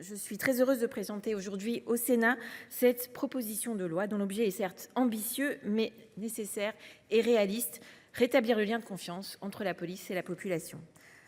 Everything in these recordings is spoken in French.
je suis très heureuse de présenter aujourd'hui au Sénat cette proposition de loi dont l'objet est certes ambitieux, mais nécessaire et réaliste: rétablir le lien de confiance entre la police et la population.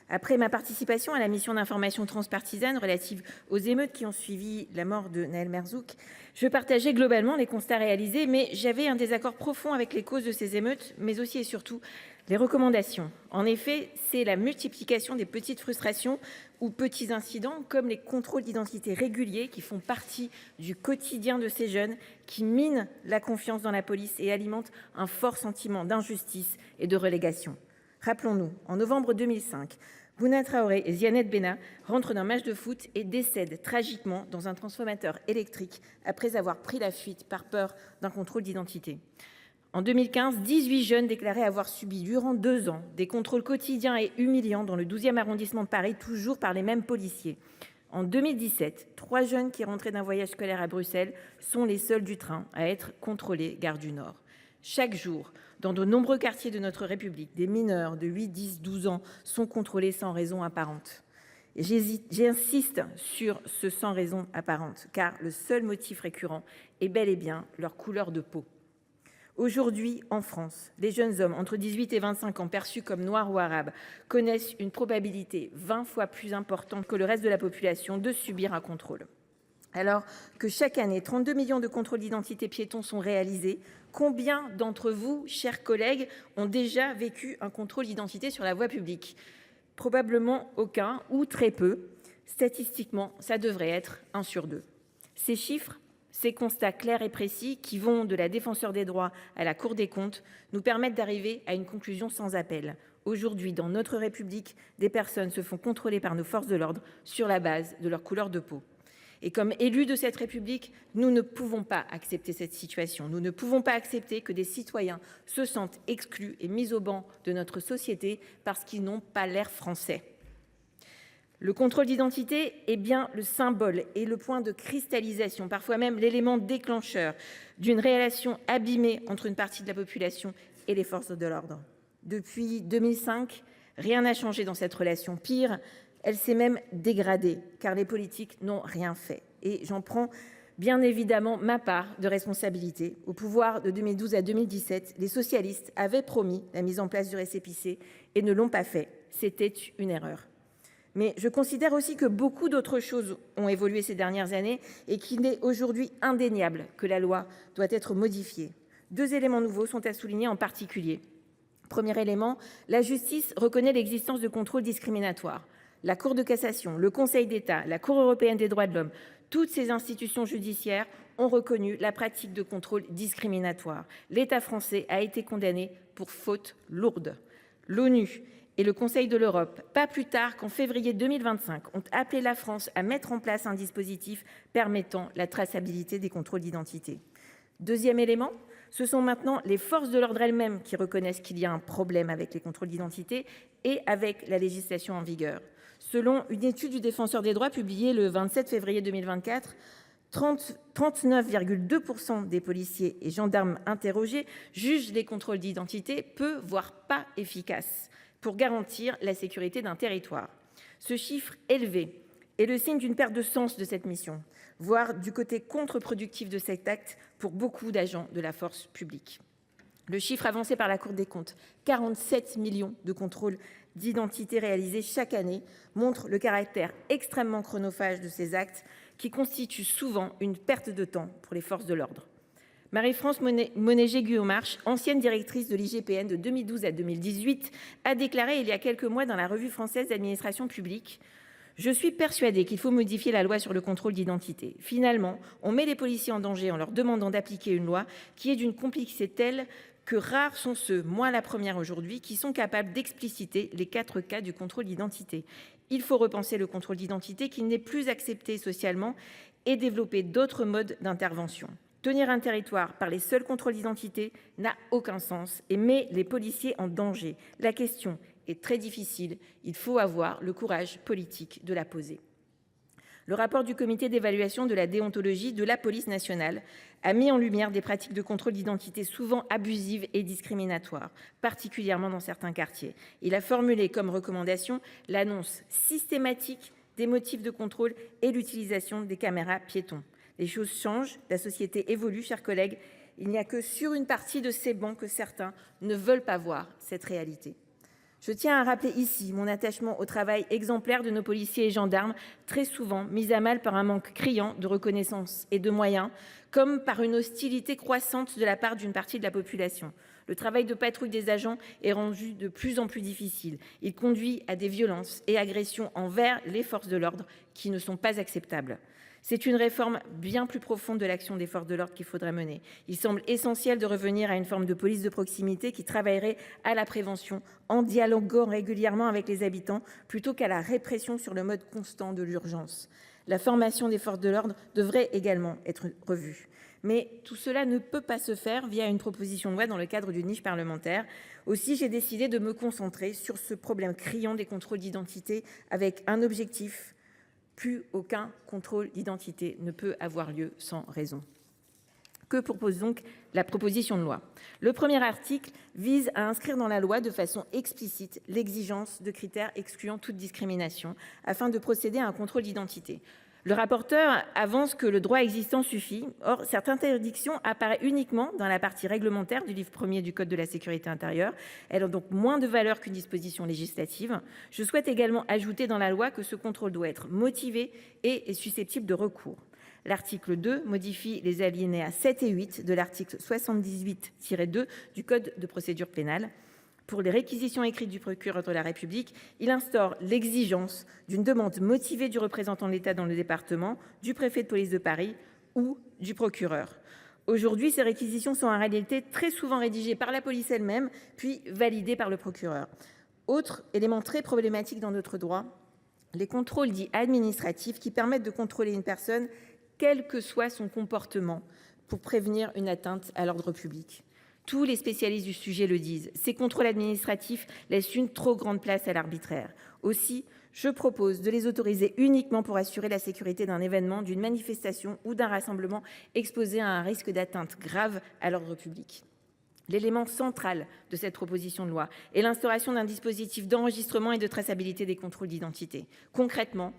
Après ma participation à la mission d'information transpartisane relative aux émeutes qui ont suivi la mort de Nahel Merzouk, je partageais globalement les constats réalisés, mais j'avais un désaccord profond avec les causes de ces émeutes, mais aussi et surtout les recommandations. En effet, c'est la multiplication des petites frustrations ou petits incidents, comme les contrôles d'identité réguliers qui font partie du quotidien de ces jeunes, qui minent la confiance dans la police et alimentent un fort sentiment d'injustice et de relégation. Rappelons-nous, en novembre 2005, Bouna Traoré et Zianette Benna rentrent d'un match de foot et décèdent tragiquement dans un transformateur électrique après avoir pris la fuite par peur d'un contrôle d'identité. En 2015, 18 jeunes déclaraient avoir subi durant 2 ans des contrôles quotidiens et humiliants dans le 12e arrondissement de Paris, toujours par les mêmes policiers. En 2017, 3 jeunes qui rentraient d'un voyage scolaire à Bruxelles sont les seuls du train à être contrôlés gare du Nord. Chaque jour, dans de nombreux quartiers de notre République, des mineurs de 8, 10, 12 ans sont contrôlés sans raison apparente. Et j'insiste sur ce sans raison apparente, car le seul motif récurrent est bel et bien leur couleur de peau. Aujourd'hui, en France, les jeunes hommes entre 18 et 25 ans perçus comme noirs ou arabes connaissent une probabilité 20 fois plus importante que le reste de la population de subir un contrôle. Alors que chaque année, 32 millions de contrôles d'identité piétons sont réalisés, combien d'entre vous, chers collègues, ont déjà vécu un contrôle d'identité sur la voie publique ? Probablement aucun ou très peu. Statistiquement, ça devrait être 1 sur 2. Ces chiffres, ces constats clairs et précis qui vont de la Défenseure des droits à la Cour des comptes nous permettent d'arriver à une conclusion sans appel. Aujourd'hui, dans notre République, des personnes se font contrôler par nos forces de l'ordre sur la base de leur couleur de peau. Et comme élus de cette République, nous ne pouvons pas accepter cette situation. Nous ne pouvons pas accepter que des citoyens se sentent exclus et mis au banc de notre société parce qu'ils n'ont pas l'air français. Le contrôle d'identité est bien le symbole et le point de cristallisation, parfois même l'élément déclencheur d'une relation abîmée entre une partie de la population et les forces de l'ordre. Depuis 2005, rien n'a changé dans cette relation. Pire, elle s'est même dégradée, car les politiques n'ont rien fait. Et j'en prends bien évidemment ma part de responsabilité. Au pouvoir de 2012 à 2017, les socialistes avaient promis la mise en place du récépissé et ne l'ont pas fait. C'était une erreur. Mais je considère aussi que beaucoup d'autres choses ont évolué ces dernières années et qu'il est aujourd'hui indéniable que la loi doit être modifiée. 2 éléments nouveaux sont à souligner en particulier. Premier élément, la justice reconnaît l'existence de contrôles discriminatoires. La Cour de cassation, le Conseil d'État, la Cour européenne des droits de l'homme, toutes ces institutions judiciaires ont reconnu la pratique de contrôles discriminatoires. L'État français a été condamné pour faute lourde. L'ONU et le Conseil de l'Europe, pas plus tard qu'en février 2025, ont appelé la France à mettre en place un dispositif permettant la traçabilité des contrôles d'identité. Deuxième élément, ce sont maintenant les forces de l'ordre elles-mêmes qui reconnaissent qu'il y a un problème avec les contrôles d'identité et avec la législation en vigueur. Selon une étude du Défenseur des droits publiée le 27 février 2024, 39,2% des policiers et gendarmes interrogés jugent les contrôles d'identité peu, voire pas efficaces pour garantir la sécurité d'un territoire. Ce chiffre élevé est le signe d'une perte de sens de cette mission, voire du côté contre-productif de cet acte pour beaucoup d'agents de la force publique. Le chiffre avancé par la Cour des comptes, 47 millions de contrôles d'identité réalisés chaque année, montre le caractère extrêmement chronophage de ces actes qui constituent souvent une perte de temps pour les forces de l'ordre. Marie-France Monégé-Guillaumarche, ancienne directrice de l'IGPN de 2012 à 2018, a déclaré il y a quelques mois dans la Revue française d'administration publique: « Je suis persuadée qu'il faut modifier la loi sur le contrôle d'identité. Finalement, on met les policiers en danger en leur demandant d'appliquer une loi qui est d'une complexité telle que rares sont ceux, moi la première aujourd'hui, qui sont capables d'expliciter les 4 cas du contrôle d'identité. Il faut repenser le contrôle d'identité qui n'est plus accepté socialement et développer d'autres modes d'intervention. Tenir un territoire par les seuls contrôles d'identité n'a aucun sens et met les policiers en danger. La question est très difficile, il faut avoir le courage politique de la poser. » Le rapport du comité d'évaluation de la déontologie de la police nationale a mis en lumière des pratiques de contrôle d'identité souvent abusives et discriminatoires, particulièrement dans certains quartiers. Il a formulé comme recommandation l'annonce systématique des motifs de contrôle et l'utilisation des caméras piétons. Les choses changent, la société évolue, chers collègues. Il n'y a que sur une partie de ces bancs que certains ne veulent pas voir cette réalité. Je tiens à rappeler ici mon attachement au travail exemplaire de nos policiers et gendarmes, très souvent mis à mal par un manque criant de reconnaissance et de moyens, comme par une hostilité croissante de la part d'une partie de la population. Le travail de patrouille des agents est rendu de plus en plus difficile. Il conduit à des violences et agressions envers les forces de l'ordre qui ne sont pas acceptables. C'est une réforme bien plus profonde de l'action des forces de l'ordre qu'il faudrait mener. Il semble essentiel de revenir à une forme de police de proximité qui travaillerait à la prévention en dialoguant régulièrement avec les habitants plutôt qu'à la répression sur le mode constant de l'urgence. La formation des forces de l'ordre devrait également être revue. Mais tout cela ne peut pas se faire via une proposition de loi dans le cadre d'une niche parlementaire. Aussi, j'ai décidé de me concentrer sur ce problème criant des contrôles d'identité avec un objectif: plus aucun contrôle d'identité ne peut avoir lieu sans raison. Que propose donc la proposition de loi ? Le premier article vise à inscrire dans la loi de façon explicite l'exigence de critères excluant toute discrimination afin de procéder à un contrôle d'identité. Le rapporteur avance que le droit existant suffit. Or, cette interdiction apparaît uniquement dans la partie réglementaire du livre 1er du Code de la sécurité intérieure. Elle a donc moins de valeur qu'une disposition législative. Je souhaite également ajouter dans la loi que ce contrôle doit être motivé et est susceptible de recours. L'article 2 modifie les alinéas 7 et 8 de l'article 78-2 du Code de procédure pénale. Pour les réquisitions écrites du procureur de la République, il instaure l'exigence d'une demande motivée du représentant de l'État dans le département, du préfet de police de Paris ou du procureur. Aujourd'hui, ces réquisitions sont en réalité très souvent rédigées par la police elle-même, puis validées par le procureur. Autre élément très problématique dans notre droit, les contrôles dits administratifs qui permettent de contrôler une personne, quel que soit son comportement, pour prévenir une atteinte à l'ordre public. Tous les spécialistes du sujet le disent, ces contrôles administratifs laissent une trop grande place à l'arbitraire. Aussi, je propose de les autoriser uniquement pour assurer la sécurité d'un événement, d'une manifestation ou d'un rassemblement exposé à un risque d'atteinte grave à l'ordre public. L'élément central de cette proposition de loi est l'instauration d'un dispositif d'enregistrement et de traçabilité des contrôles d'identité. Concrètement,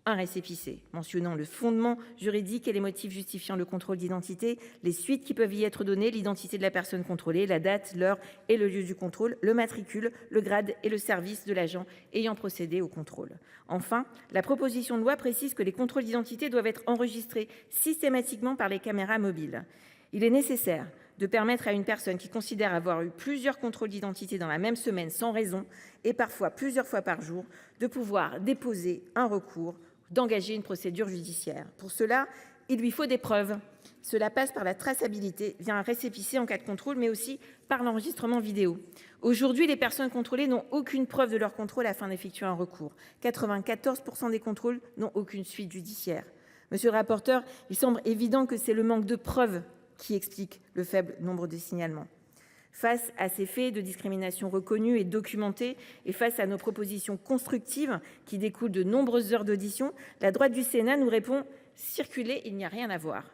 un récépissé mentionnant le fondement juridique et les motifs justifiant le contrôle d'identité, les suites qui peuvent y être données, l'identité de la personne contrôlée, la date, l'heure et le lieu du contrôle, le matricule, le grade et le service de l'agent ayant procédé au contrôle. Enfin, la proposition de loi précise que les contrôles d'identité doivent être enregistrés systématiquement par les caméras mobiles. Il est nécessaire de permettre à une personne qui considère avoir eu plusieurs contrôles d'identité dans la même semaine sans raison et parfois plusieurs fois par jour de pouvoir déposer un recours, d'engager une procédure judiciaire. Pour cela, il lui faut des preuves. Cela passe par la traçabilité via un récépissé en cas de contrôle, mais aussi par l'enregistrement vidéo. Aujourd'hui, les personnes contrôlées n'ont aucune preuve de leur contrôle afin d'effectuer un recours. 94% des contrôles n'ont aucune suite judiciaire. Monsieur le rapporteur, il semble évident que c'est le manque de preuves qui explique le faible nombre de signalements. Face à ces faits de discrimination reconnus et documentés et face à nos propositions constructives qui découlent de nombreuses heures d'audition, la droite du Sénat nous répond « circuler, il n'y a rien à voir ».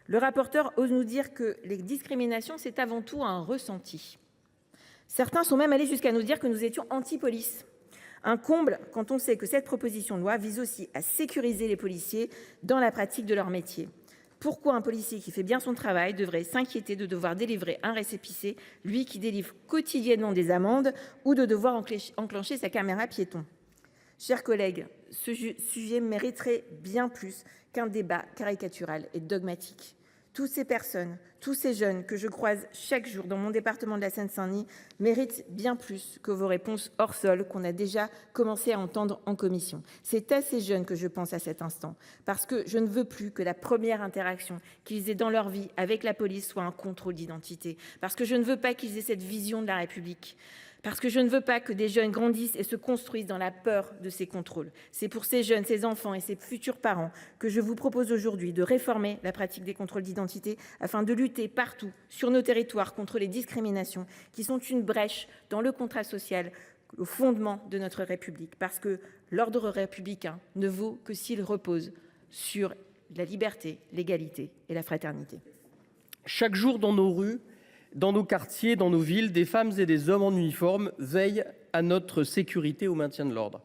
Le rapporteur ose nous dire que les discriminations, c'est avant tout un ressenti. Certains sont même allés jusqu'à nous dire que nous étions anti-police. Un comble quand on sait que cette proposition de loi vise aussi à sécuriser les policiers dans la pratique de leur métier. Pourquoi un policier qui fait bien son travail devrait s'inquiéter de devoir délivrer un récépissé, lui qui délivre quotidiennement des amendes, ou de devoir enclencher sa caméra piéton ? Chers collègues, ce sujet mériterait bien plus qu'un débat caricatural et dogmatique. Toutes ces personnes, tous ces jeunes que je croise chaque jour dans mon département de la Seine-Saint-Denis méritent bien plus que vos réponses hors sol qu'on a déjà commencé à entendre en commission. C'est à ces jeunes que je pense à cet instant, parce que je ne veux plus que la première interaction qu'ils aient dans leur vie avec la police soit un contrôle d'identité, parce que je ne veux pas qu'ils aient cette vision de la République. Parce que je ne veux pas que des jeunes grandissent et se construisent dans la peur de ces contrôles. C'est pour ces jeunes, ces enfants et ces futurs parents que je vous propose aujourd'hui de réformer la pratique des contrôles d'identité afin de lutter partout sur nos territoires contre les discriminations qui sont une brèche dans le contrat social, au fondement de notre République. Parce que l'ordre républicain ne vaut que s'il repose sur la liberté, l'égalité et la fraternité. Chaque jour dans nos rues, dans nos quartiers, dans nos villes, des femmes et des hommes en uniforme veillent à notre sécurité, au maintien de l'ordre.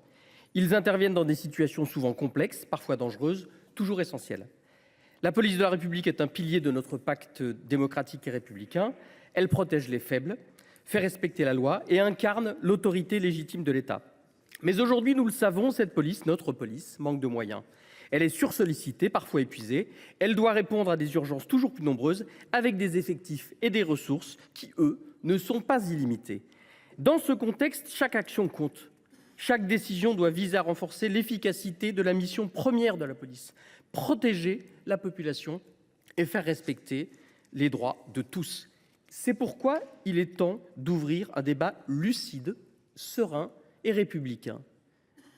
Ils interviennent dans des situations souvent complexes, parfois dangereuses, toujours essentielles. La police de la République est un pilier de notre pacte démocratique et républicain. Elle protège les faibles, fait respecter la loi et incarne l'autorité légitime de l'État. Mais aujourd'hui, nous le savons, cette police, notre police, manque de moyens. Elle est sursollicitée, parfois épuisée. Elle doit répondre à des urgences toujours plus nombreuses, avec des effectifs et des ressources qui, eux, ne sont pas illimités. Dans ce contexte, chaque action compte. Chaque décision doit viser à renforcer l'efficacité de la mission première de la police, protéger la population et faire respecter les droits de tous. C'est pourquoi il est temps d'ouvrir un débat lucide, serein et républicain.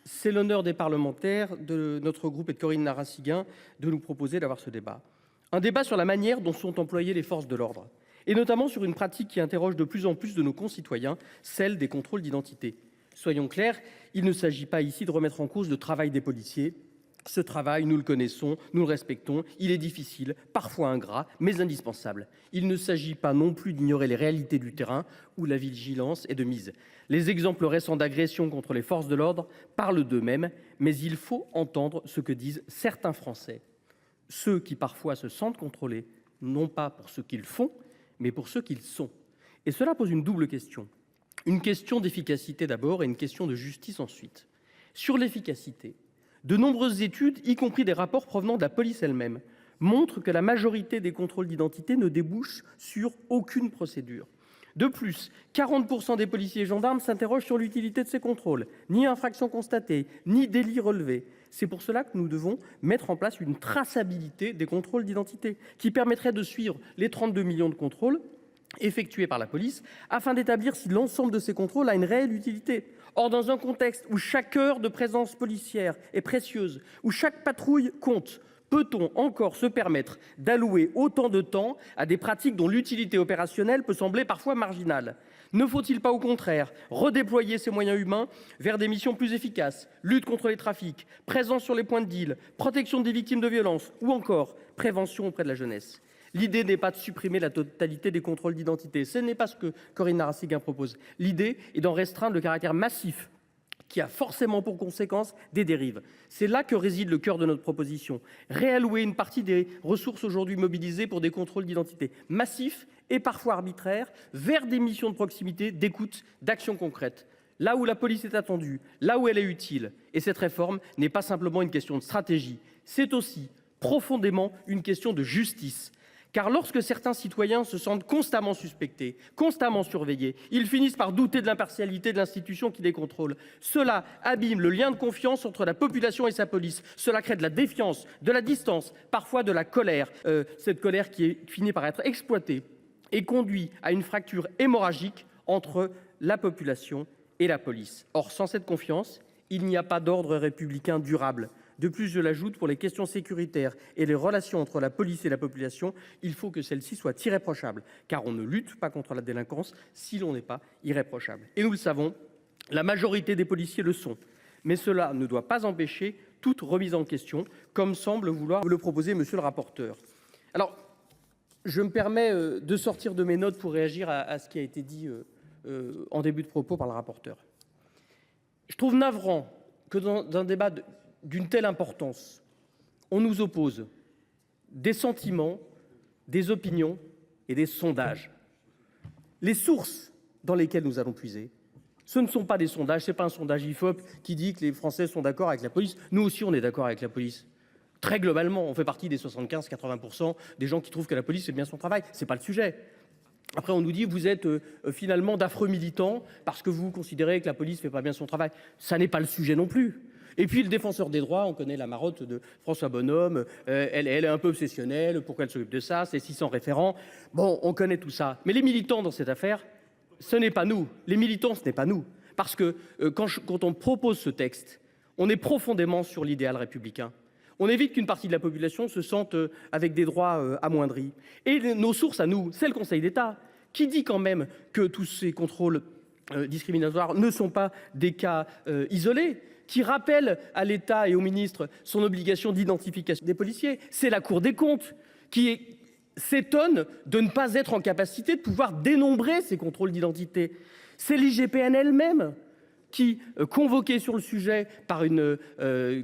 C'est l'honneur des parlementaires de notre groupe et de Corinne Narassiguin de nous proposer d'avoir ce débat. Un débat sur la manière dont sont employées les forces de l'ordre, et notamment sur une pratique qui interroge de plus en plus de nos concitoyens, celle des contrôles d'identité. Soyons clairs, il ne s'agit pas ici de remettre en cause le travail des policiers. Ce travail, nous le connaissons, nous le respectons, il est difficile, parfois ingrat, mais indispensable. Il ne s'agit pas non plus d'ignorer les réalités du terrain où la vigilance est de mise. Les exemples récents d'agressions contre les forces de l'ordre parlent d'eux-mêmes, mais il faut entendre ce que disent certains Français. Ceux qui parfois se sentent contrôlés, non pas pour ce qu'ils font, mais pour ce qu'ils sont. Et cela pose une double question. Une question d'efficacité d'abord et une question de justice ensuite. Sur l'efficacité, de nombreuses études, y compris des rapports provenant de la police elle-même, montrent que la majorité des contrôles d'identité ne débouchent sur aucune procédure. De plus, 40% des policiers et gendarmes s'interrogent sur l'utilité de ces contrôles. Ni infraction constatée, ni délit relevé. C'est pour cela que nous devons mettre en place une traçabilité des contrôles d'identité qui permettrait de suivre les 32 millions de contrôles effectués par la police afin d'établir si l'ensemble de ces contrôles a une réelle utilité. Or, dans un contexte où chaque heure de présence policière est précieuse, où chaque patrouille compte, peut-on encore se permettre d'allouer autant de temps à des pratiques dont l'utilité opérationnelle peut sembler parfois marginale ? Ne faut-il pas au contraire redéployer ces moyens humains vers des missions plus efficaces, lutte contre les trafics, présence sur les points de deal, protection des victimes de violences ou encore prévention auprès de la jeunesse ? L'idée n'est pas de supprimer la totalité des contrôles d'identité. Ce n'est pas ce que Corinne Narassiguin propose. L'idée est d'en restreindre le caractère massif qui a forcément pour conséquence des dérives. C'est là que réside le cœur de notre proposition. Réallouer une partie des ressources aujourd'hui mobilisées pour des contrôles d'identité massifs et parfois arbitraires vers des missions de proximité, d'écoute, d'action concrète. Là où la police est attendue, là où elle est utile. Et cette réforme n'est pas simplement une question de stratégie, c'est aussi profondément une question de justice. Car lorsque certains citoyens se sentent constamment suspectés, constamment surveillés, ils finissent par douter de l'impartialité de l'institution qui les contrôle. Cela abîme le lien de confiance entre la population et sa police. Cela crée de la défiance, de la distance, parfois de la colère. Cette colère qui finit par être exploitée et conduit à une fracture hémorragique entre la population et la police. Or, sans cette confiance, il n'y a pas d'ordre républicain durable. De plus, je l'ajoute, pour les questions sécuritaires et les relations entre la police et la population, il faut que celles-ci soient irréprochables, car on ne lutte pas contre la délinquance si l'on n'est pas irréprochable. Et nous le savons, la majorité des policiers le sont. Mais cela ne doit pas empêcher toute remise en question, comme semble vouloir le proposer monsieur le rapporteur. Alors, je me permets de sortir de mes notes pour réagir à ce qui a été dit en début de propos par le rapporteur. Je trouve navrant que dans un débat d'une telle importance, on nous oppose des sentiments, des opinions et des sondages. Les sources dans lesquelles nous allons puiser, ce ne sont pas des sondages, ce n'est pas un sondage IFOP qui dit que les Français sont d'accord avec la police. Nous aussi, on est d'accord avec la police. Très globalement, on fait partie des 75-80% des gens qui trouvent que la police fait bien son travail. Ce n'est pas le sujet. Après, on nous dit, vous êtes finalement d'affreux militants parce que vous considérez que la police ne fait pas bien son travail. Ça n'est pas le sujet non plus. Et puis le défenseur des droits, on connaît la marotte de François Bonhomme, elle est un peu obsessionnelle, pourquoi elle s'occupe de ça, c'est 600 référents. Bon, on connaît tout ça. Mais les militants dans cette affaire, ce n'est pas nous. Les militants, ce n'est pas nous. Parce que quand on propose ce texte, on est profondément sur l'idéal républicain. On évite qu'une partie de la population se sente avec des droits amoindris. Et nos sources à nous, c'est le Conseil d'État, qui dit quand même que tous ces contrôles discriminatoires ne sont pas des cas isolés, qui rappelle à l'État et au ministre son obligation d'identification des policiers. C'est la Cour des comptes qui s'étonne de ne pas être en capacité de pouvoir dénombrer ces contrôles d'identité. C'est l'IGPN elle-même qui, convoqué sur le sujet par une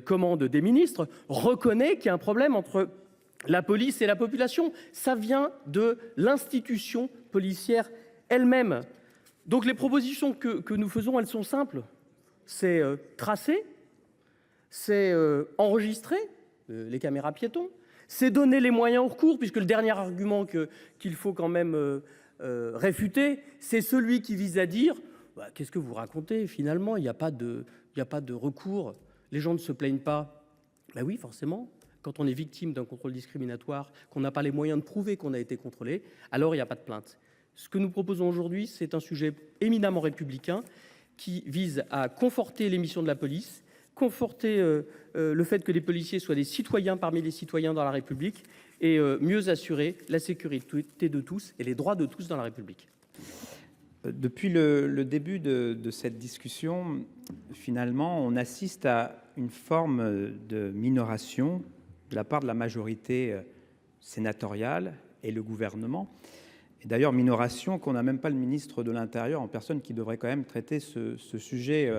commande des ministres, reconnaît qu'il y a un problème entre la police et la population. Ça vient de l'institution policière elle-même. Donc les propositions que nous faisons, elles sont simples. C'est tracer, c'est enregistrer les caméras piétons, c'est donner les moyens au recours, puisque le dernier argument qu'il faut quand même réfuter, c'est celui qui vise à dire bah, qu'est-ce que vous racontez finalement, il n'y a pas de recours, les gens ne se plaignent pas. Ben oui, forcément, quand on est victime d'un contrôle discriminatoire, qu'on n'a pas les moyens de prouver qu'on a été contrôlé, alors il n'y a pas de plainte. Ce que nous proposons aujourd'hui, c'est un sujet éminemment républicain qui vise à conforter les missions de la police, conforter le fait que les policiers soient des citoyens parmi les citoyens dans la République et mieux assurer la sécurité de tous et les droits de tous dans la République. Depuis le début de cette discussion, finalement, on assiste à une forme de minoration de la part de la majorité sénatoriale et le gouvernement. Et d'ailleurs, minoration qu'on n'a même pas le ministre de l'Intérieur en personne qui devrait quand même traiter ce sujet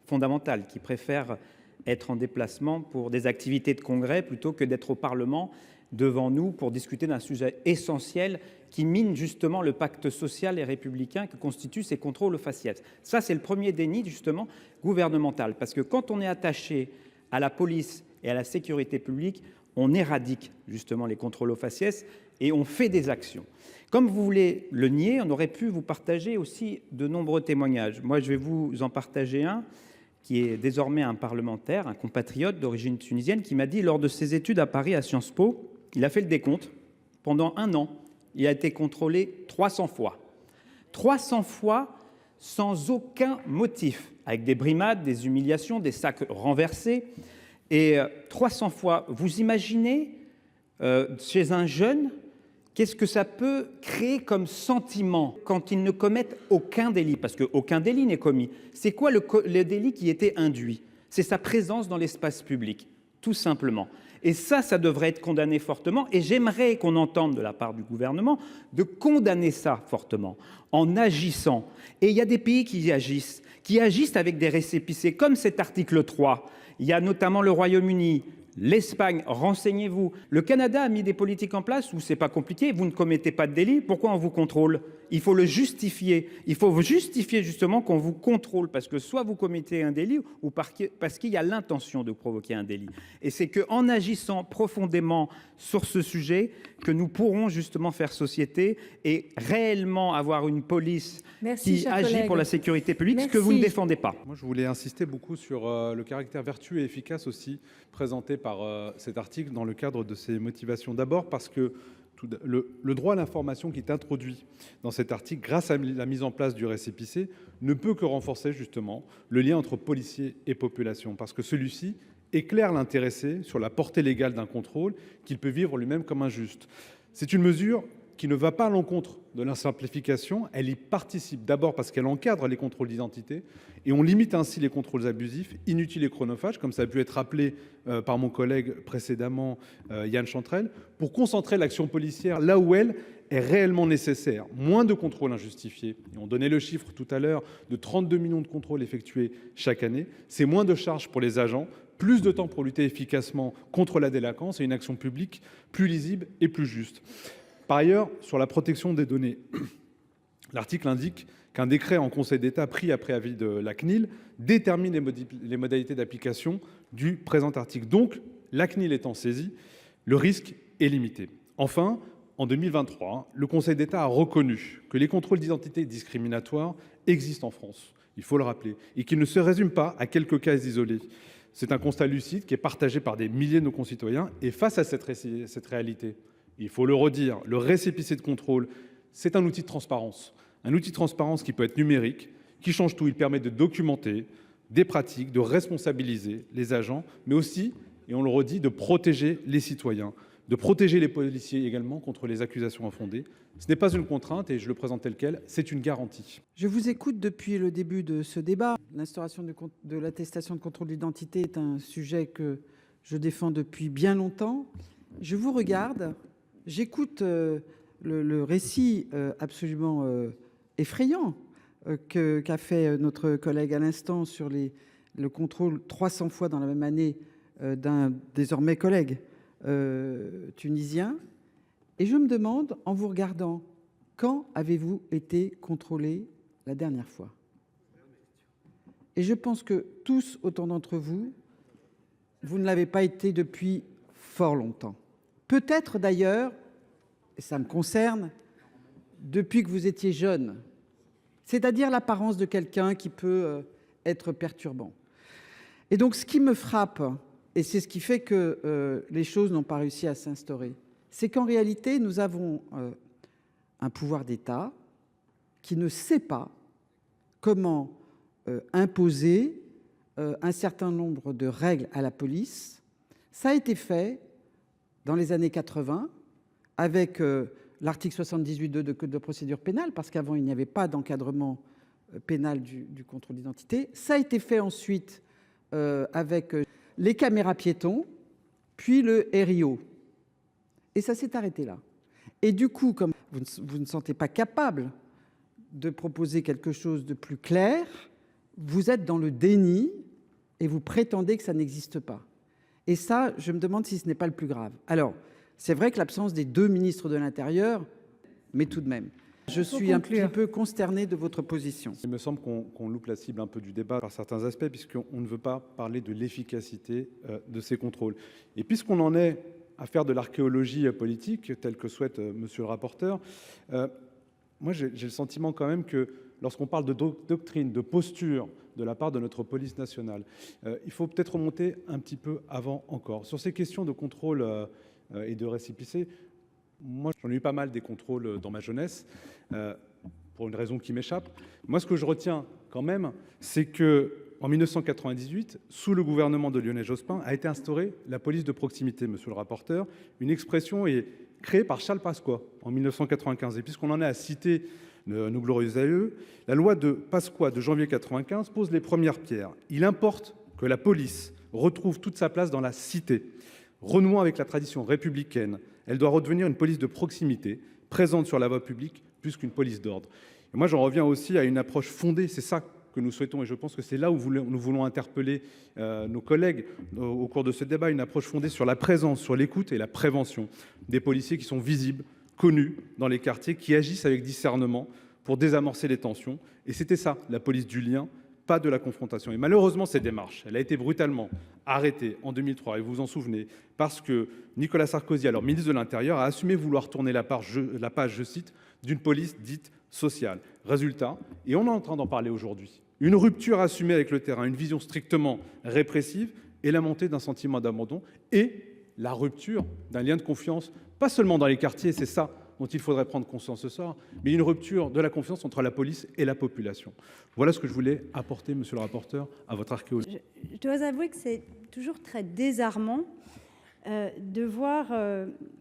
fondamental, qui préfère être en déplacement pour des activités de congrès plutôt que d'être au Parlement devant nous pour discuter d'un sujet essentiel qui mine justement le pacte social et républicain que constituent ces contrôles aux faciès. Ça, c'est le premier déni justement gouvernemental, parce que quand on est attaché à la police et à la sécurité publique, on éradique justement les contrôles aux faciès et on fait des actions. Comme vous voulez le nier, on aurait pu vous partager aussi de nombreux témoignages. Moi, je vais vous en partager un qui est désormais un parlementaire, un compatriote d'origine tunisienne, qui m'a dit, lors de ses études à Paris, à Sciences Po, il a fait le décompte. Pendant 1 an, il a été contrôlé 300 fois. 300 fois sans aucun motif, avec des brimades, des humiliations, des sacs renversés. Et 300 fois, vous imaginez, chez un jeune, qu'est-ce que ça peut créer comme sentiment quand ils ne commettent aucun délit? Parce qu'aucun délit n'est commis. C'est quoi le délit qui était induit? C'est sa présence dans l'espace public, tout simplement. Et ça devrait être condamné fortement. Et j'aimerais qu'on entende de la part du gouvernement de condamner ça fortement, en agissant. Et il y a des pays qui agissent avec des récépissés, comme cet article 3. Il y a notamment le Royaume-Uni, l'Espagne, renseignez-vous. Le Canada a mis des politiques en place où c'est pas compliqué, vous ne commettez pas de délit, pourquoi on vous contrôle? Il faut le justifier. Il faut justifier justement qu'on vous contrôle, parce que soit vous commettez un délit ou parce qu'il y a l'intention de provoquer un délit. Et c'est qu'en agissant profondément sur ce sujet que nous pourrons justement faire société et réellement avoir une police qui agit pour la sécurité publique, ce que vous ne défendez pas. Moi, je voulais insister beaucoup sur le caractère vertueux et efficace aussi présenté par cet article dans le cadre de ses motivations. D'abord parce que le droit à l'information qui est introduit dans cet article, grâce à la mise en place du récépissé, ne peut que renforcer justement le lien entre policiers et population, parce que celui-ci éclaire l'intéressé sur la portée légale d'un contrôle qu'il peut vivre lui-même comme injuste. C'est une mesure qui ne va pas à l'encontre de la simplification, elle y participe d'abord parce qu'elle encadre les contrôles d'identité et on limite ainsi les contrôles abusifs, inutiles et chronophages, comme ça a pu être rappelé par mon collègue précédemment, Yan Chantrel, pour concentrer l'action policière là où elle est réellement nécessaire. Moins de contrôles injustifiés, et on donnait le chiffre tout à l'heure de 32 millions de contrôles effectués chaque année, c'est moins de charges pour les agents, plus de temps pour lutter efficacement contre la délinquance et une action publique plus lisible et plus juste. Par ailleurs, sur la protection des données, l'article indique qu'un décret en Conseil d'État pris après avis de la CNIL détermine les modalités d'application du présent article. Donc, la CNIL étant saisie, le risque est limité. Enfin, en 2023, le Conseil d'État a reconnu que les contrôles d'identité discriminatoires existent en France, il faut le rappeler, et qu'ils ne se résument pas à quelques cas isolés. C'est un constat lucide qui est partagé par des milliers de nos concitoyens. Et face à cette réalité, il faut le redire, le récépissé de contrôle, c'est un outil de transparence. Un outil de transparence qui peut être numérique, qui change tout. Il permet de documenter des pratiques, de responsabiliser les agents, mais aussi, et on le redit, de protéger les citoyens, de protéger les policiers également contre les accusations infondées. Ce n'est pas une contrainte, et je le présente tel quel, c'est une garantie. Je vous écoute depuis le début de ce débat. L'instauration de l'attestation de contrôle d'identité est un sujet que je défends depuis bien longtemps. Je vous regarde. J'écoute le récit absolument effrayant qu'a fait notre collègue à l'instant sur le contrôle 300 fois dans la même année d'un désormais collègue tunisien. Et je me demande, en vous regardant, quand avez-vous été contrôlé la dernière fois? Et je pense que tous, autant d'entre vous, vous ne l'avez pas été depuis fort longtemps. Peut-être d'ailleurs, et ça me concerne, depuis que vous étiez jeune. C'est-à-dire l'apparence de quelqu'un qui peut être perturbant. Et donc ce qui me frappe, et c'est ce qui fait que les choses n'ont pas réussi à s'instaurer, c'est qu'en réalité, nous avons un pouvoir d'État qui ne sait pas comment imposer un certain nombre de règles à la police. Ça a été fait dans les années 80 avec l'article 78.2 de Code de procédure pénale, parce qu'avant, il n'y avait pas d'encadrement pénal du contrôle d'identité. Ça a été fait ensuite avec les caméras piétons, puis le RIO. Et ça s'est arrêté là. Et du coup, comme vous ne sentez pas capable de proposer quelque chose de plus clair, vous êtes dans le déni et vous prétendez que ça n'existe pas. Et ça, je me demande si ce n'est pas le plus grave. Alors, c'est vrai que l'absence des deux ministres de l'Intérieur, mais tout de même, je suis un petit peu consterné de votre position. Il me semble qu'on loupe la cible un peu du débat par certains aspects, puisqu'on ne veut pas parler de l'efficacité de ces contrôles. Et puisqu'on en est à faire de l'archéologie politique, telle que souhaite monsieur le rapporteur, moi j'ai le sentiment quand même que lorsqu'on parle de doctrine, de posture de la part de notre police nationale, il faut peut-être remonter un petit peu avant encore. Sur ces questions de contrôle et de récépissé, moi j'en ai eu pas mal des contrôles dans ma jeunesse, pour une raison qui m'échappe. Moi ce que je retiens quand même, c'est que en 1998, sous le gouvernement de Lionel Jospin, a été instaurée la police de proximité, monsieur le rapporteur. Une expression est créée par Charles Pasqua en 1995. Et puisqu'on en est à citer nos glorieux aïeux, la loi de Pasqua de janvier 1995 pose les premières pierres. Il importe que la police retrouve toute sa place dans la cité. Renouant avec la tradition républicaine, elle doit redevenir une police de proximité, présente sur la voie publique, plus qu'une police d'ordre. Et moi, j'en reviens aussi à une approche fondée, c'est ça que nous souhaitons, et je pense que c'est là où nous voulons interpeller nos collègues au cours de ce débat, une approche fondée sur la présence, sur l'écoute et la prévention des policiers qui sont visibles, connus dans les quartiers, qui agissent avec discernement pour désamorcer les tensions. Et c'était ça, la police du lien, pas de la confrontation. Et malheureusement, cette démarche, elle a été brutalement arrêtée en 2003, et vous vous en souvenez, parce que Nicolas Sarkozy, alors ministre de l'Intérieur, a assumé vouloir tourner la page, je cite, d'une police dite sociale. Résultat, et on est en train d'en parler aujourd'hui, une rupture assumée avec le terrain, une vision strictement répressive et la montée d'un sentiment d'abandon et la rupture d'un lien de confiance, pas seulement dans les quartiers, c'est ça dont il faudrait prendre conscience ce soir, mais une rupture de la confiance entre la police et la population. Voilà ce que je voulais apporter, monsieur le rapporteur, à votre archéologie. Je dois avouer que c'est toujours très désarmant de voir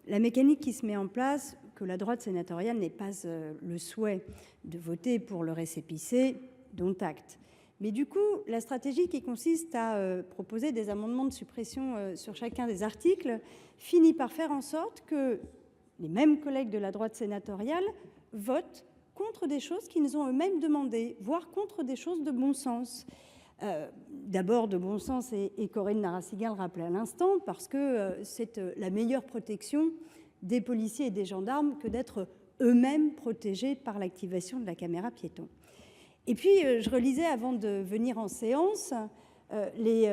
la mécanique qui se met en place, que la droite sénatoriale n'ait pas le souhait de voter pour le récépissé, dont acte. Mais du coup, la stratégie qui consiste à proposer des amendements de suppression sur chacun des articles finit par faire en sorte que les mêmes collègues de la droite sénatoriale votent contre des choses qu'ils ont eux-mêmes demandées, voire contre des choses de bon sens. D'abord de bon sens, et Corinne Narassiguin le rappelait à l'instant, parce que c'est la meilleure protection des policiers et des gendarmes que d'être eux-mêmes protégés par l'activation de la caméra piéton. Et puis, je relisais avant de venir en séance les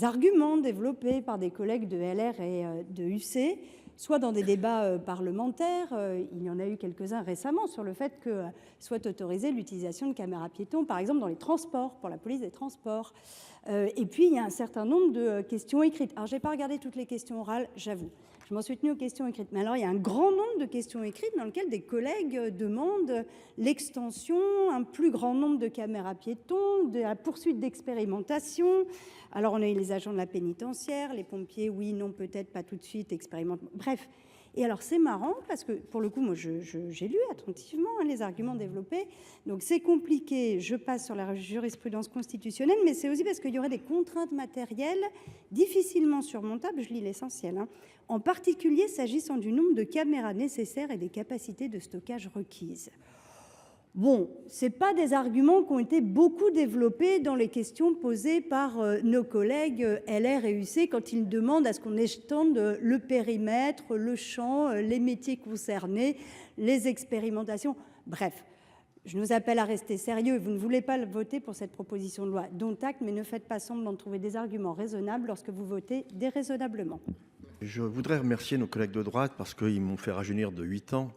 arguments développés par des collègues de LR et de UC, soit dans des débats parlementaires, il y en a eu quelques-uns récemment, sur le fait que soit autorisée l'utilisation de caméras piétons, par exemple dans les transports, pour la police des transports. Et puis, il y a un certain nombre de questions écrites. Alors, je n'ai pas regardé toutes les questions orales, j'avoue. Je m'en suis tenue aux questions écrites. Mais alors, il y a un grand nombre de questions écrites dans lesquelles des collègues demandent l'extension, un plus grand nombre de caméras piétons, de la poursuite d'expérimentation. Alors, on a eu les agents de la pénitentiaire, les pompiers, oui, non, peut-être, pas tout de suite, expérimentation. Bref. Et alors, c'est marrant parce que, pour le coup, moi, j'ai lu attentivement les arguments développés. Donc, c'est compliqué. Je passe sur la jurisprudence constitutionnelle, mais c'est aussi parce qu'il y aurait des contraintes matérielles difficilement surmontables. Je lis l'essentiel, hein. En particulier s'agissant du nombre de caméras nécessaires et des capacités de stockage requises. Bon, ce n'est pas des arguments qui ont été beaucoup développés dans les questions posées par nos collègues LR et UC quand ils demandent à ce qu'on étende le périmètre, le champ, les métiers concernés, les expérimentations. Bref, je nous appelle à rester sérieux. Vous ne voulez pas voter pour cette proposition de loi, dont acte, mais ne faites pas semblant de trouver des arguments raisonnables lorsque vous votez déraisonnablement. Je voudrais remercier nos collègues de droite parce qu'ils m'ont fait rajeunir de 8 ans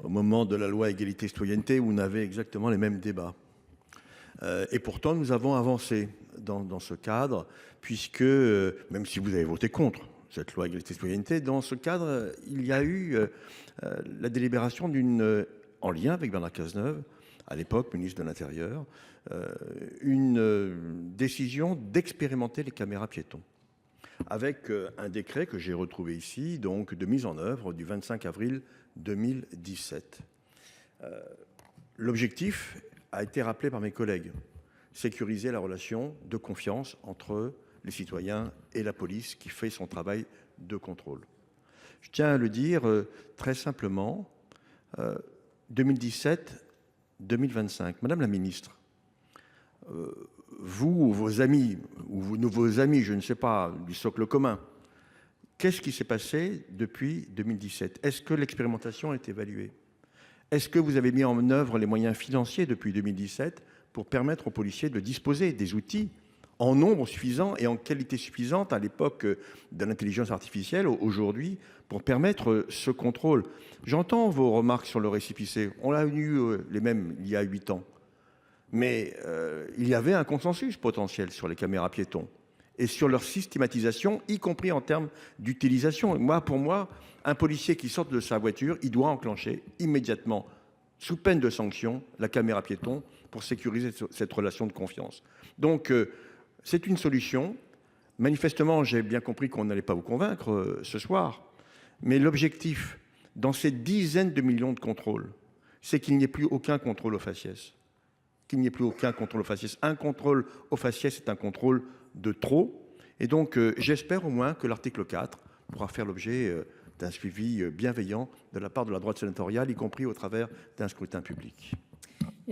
au moment de la loi égalité citoyenneté où on avait exactement les mêmes débats. Et pourtant, nous avons avancé dans ce cadre puisque, même si vous avez voté contre cette loi égalité citoyenneté, dans ce cadre, il y a eu la délibération en lien avec Bernard Cazeneuve, à l'époque ministre de l'Intérieur, une décision d'expérimenter les caméras piétons, avec un décret que j'ai retrouvé ici, donc de mise en œuvre du 25 avril 2017. L'objectif a été rappelé par mes collègues, sécuriser la relation de confiance entre les citoyens et la police qui fait son travail de contrôle. Je tiens à le dire très simplement, 2017-2025, Madame la Ministre, vous ou vos amis, je ne sais pas, du socle commun, qu'est-ce qui s'est passé depuis 2017? Est-ce que l'expérimentation est évaluée? Est-ce que vous avez mis en œuvre les moyens financiers depuis 2017 pour permettre aux policiers de disposer des outils en nombre suffisant et en qualité suffisante à l'époque de l'intelligence artificielle, aujourd'hui, pour permettre ce contrôle? J'entends vos remarques sur le récépissé. On l'a eu les mêmes il y a 8 ans. Mais il y avait un consensus potentiel sur les caméras piétons et sur leur systématisation, y compris en termes d'utilisation. Pour moi, un policier qui sort de sa voiture, il doit enclencher immédiatement, sous peine de sanction, la caméra piéton pour sécuriser cette relation de confiance. Donc, c'est une solution. Manifestement, j'ai bien compris qu'on n'allait pas vous convaincre ce soir. Mais l'objectif, dans ces dizaines de millions de contrôles, c'est qu'il n'y ait plus aucun contrôle au faciès. Qu'il n'y ait plus aucun contrôle au faciès. Un contrôle au faciès, c'est un contrôle de trop. Et donc, j'espère au moins que l'article 4 pourra faire l'objet d'un suivi bienveillant de la part de la droite sénatoriale, y compris au travers d'un scrutin public.